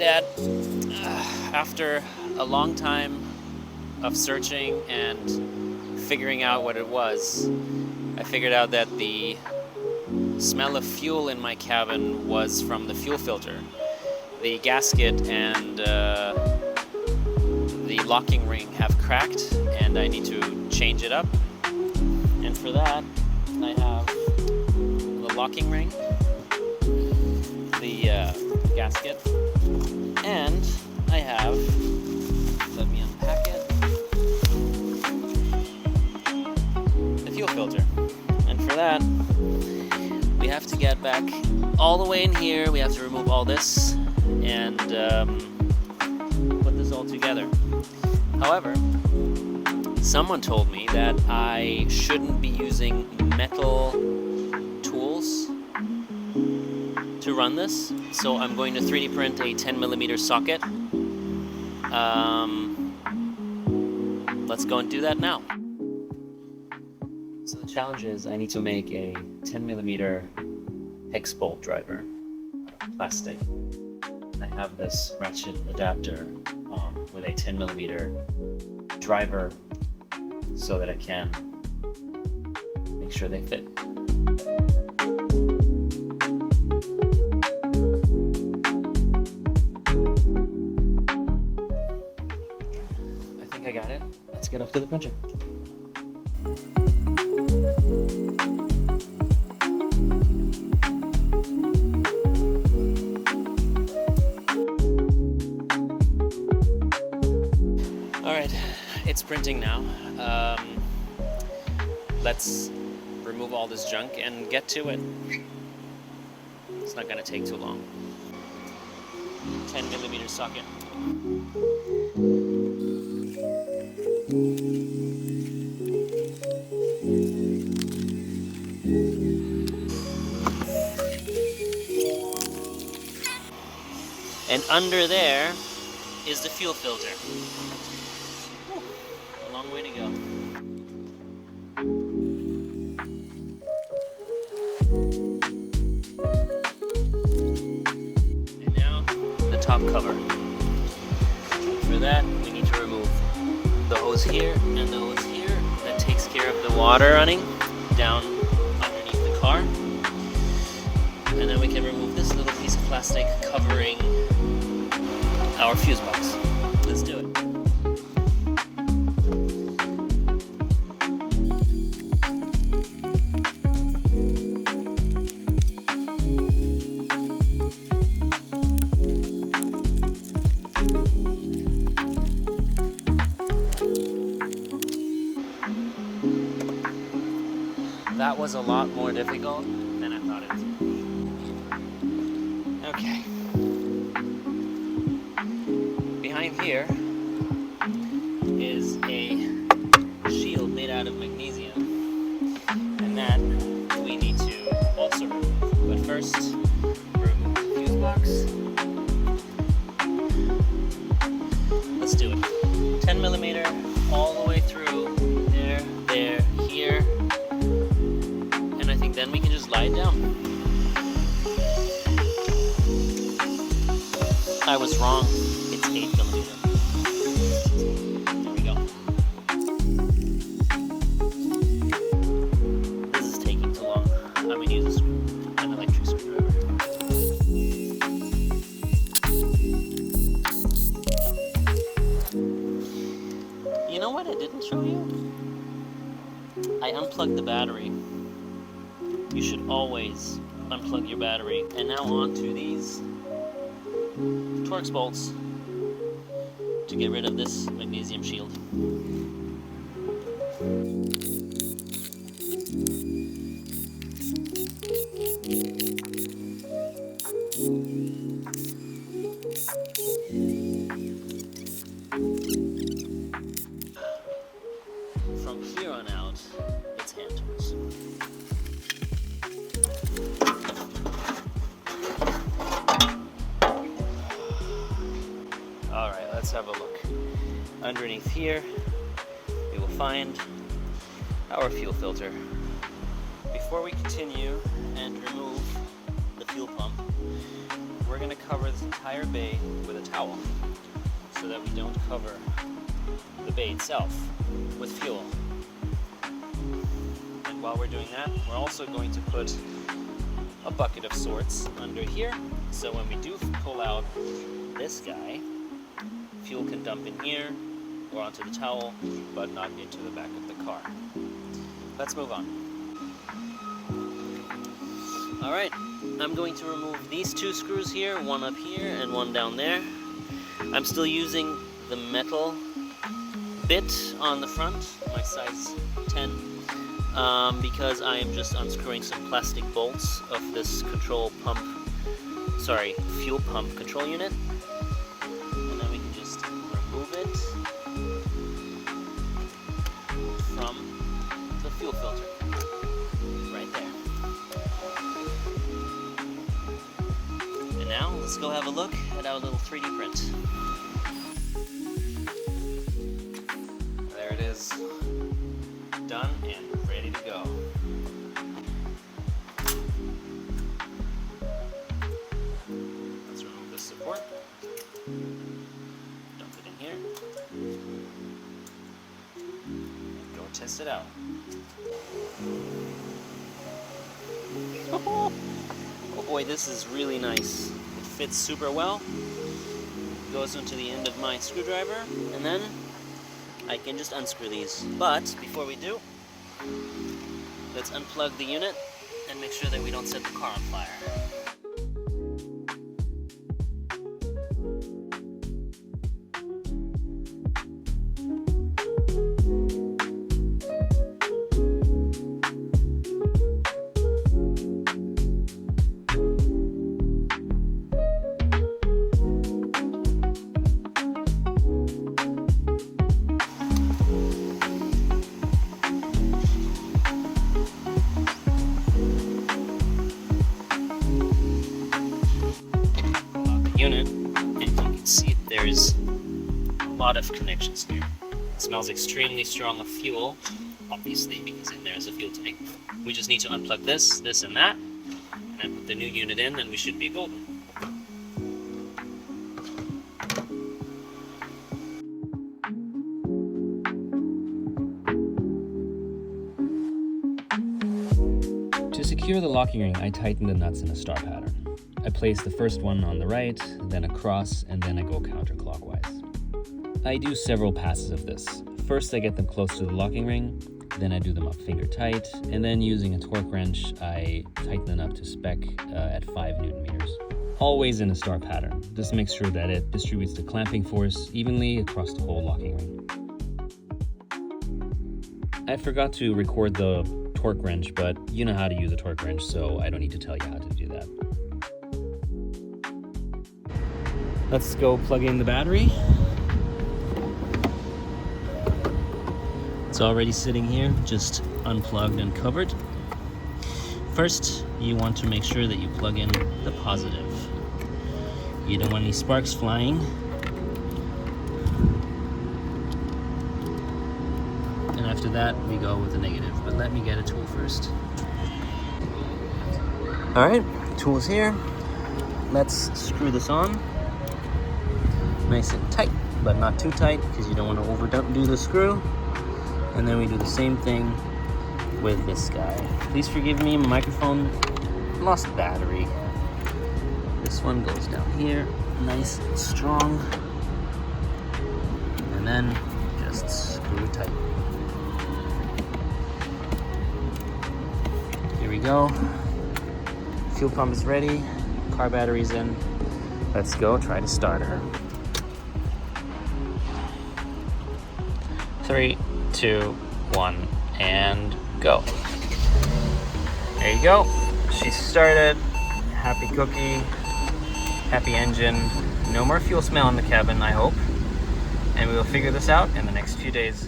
Dad, after a long time of searching and figuring out what it was, I figured out that the smell of fuel in my cabin was from the fuel filter. The gasket and the locking ring have cracked, and I need to change it up. And for that, I have the locking ring, the gasket, and I have, let me unpack it, the fuel filter. And for that, we have to get back all the way in here. We have to remove all this and put this all together. However, someone told me that I shouldn't be using metal tools to run this, so I'm going to 3D print a 10mm socket. Let's go and do that now. So the challenge is I need to make a 10mm hex bolt driver out of plastic. I have this ratchet adapter with a 10mm driver so that I can make sure they fit. I think I got it. Let's get off to the printer. Alright, it's printing now. Let's remove all this junk and get to it. It's not gonna take too long. 10mm socket. And under there is the fuel filter. A long way to go. And now the top cover. For that, we need to remove the hose here and the hose here. That takes care of the water running down underneath the car. And then we can remove this little piece of plastic covering our fuse box. Let's do it. That was a lot more difficult than I thought it was. Okay. Behind here is a shield made out of magnesium, and that we need to also remove. But first, remove the fuse box. Let's do it. 10mm all the way through there, there, here. And I think then we can just lie it down. I was wrong. It's 8mm. There we go. This is taking too long. I'm going to use an electric screwdriver. You know what I didn't show you? I unplugged the battery. You should always unplug your battery. And now on to these Torx bolts to get rid of this magnesium shield. From here on out, it's hand tools. Alright, let's have a look. Underneath here, we will find our fuel filter. Before we continue and remove the fuel pump, we're going to cover this entire bay with a towel so that we don't cover the bay itself with fuel. And while we're doing that, we're also going to put a bucket of sorts under here, so when we do pull out this guy, fuel can dump in here or onto the towel, but not into the back of the car. Let's move on. Alright, I'm going to remove these two screws here, one up here and one down there. I'm still using the metal bit on the front, my size 10, because I am just unscrewing some plastic bolts of this fuel pump control unit. And then we can just remove it from the fuel filter. Right there. And now let's go have a look at our little 3D print. There it is. Done and ready to go. Let's remove this support. Dump it in here. And go test it out. Oh boy, this is really nice. It fits super well. Goes into the end of my screwdriver, and then I can just unscrew these. But before we do, let's unplug the unit and make sure that we don't set the car on fire. Unit, and you can see there's a lot of connections here. It smells extremely strong of fuel, obviously, because in there is a fuel tank. We just need to unplug this, and that, and then put the new unit in, and we should be golden. To secure the locking ring, I tighten the nuts in a star pattern. I place the first one on the right, then across, and then I go counterclockwise. I do several passes of this. First I get them close to the locking ring, then I do them up finger tight, and then using a torque wrench I tighten them up to spec at 5 Newton meters. Always in a star pattern. This makes sure that it distributes the clamping force evenly across the whole locking ring. I forgot to record the torque wrench, but you know how to use a torque wrench, so I don't need to tell you how to do that. Let's go plug in the battery. It's already sitting here, just unplugged and covered. First, you want to make sure that you plug in the positive. You don't want any sparks flying. And after that, we go with the negative. But let me get a tool first. All right, tool's here. Let's screw this on. Nice and tight, but not too tight because you don't want to overdo the screw. And then we do the same thing with this guy. Please forgive me, my microphone lost battery. This one goes down here, nice and strong. And then just screw it tight. Here we go. Fuel pump is ready, car battery's in. Let's go try to start her. 3, 2, 1, and go. There you go. She started. Happy cookie. Happy engine. No more fuel smell in the cabin, I hope. And we will figure this out in the next few days.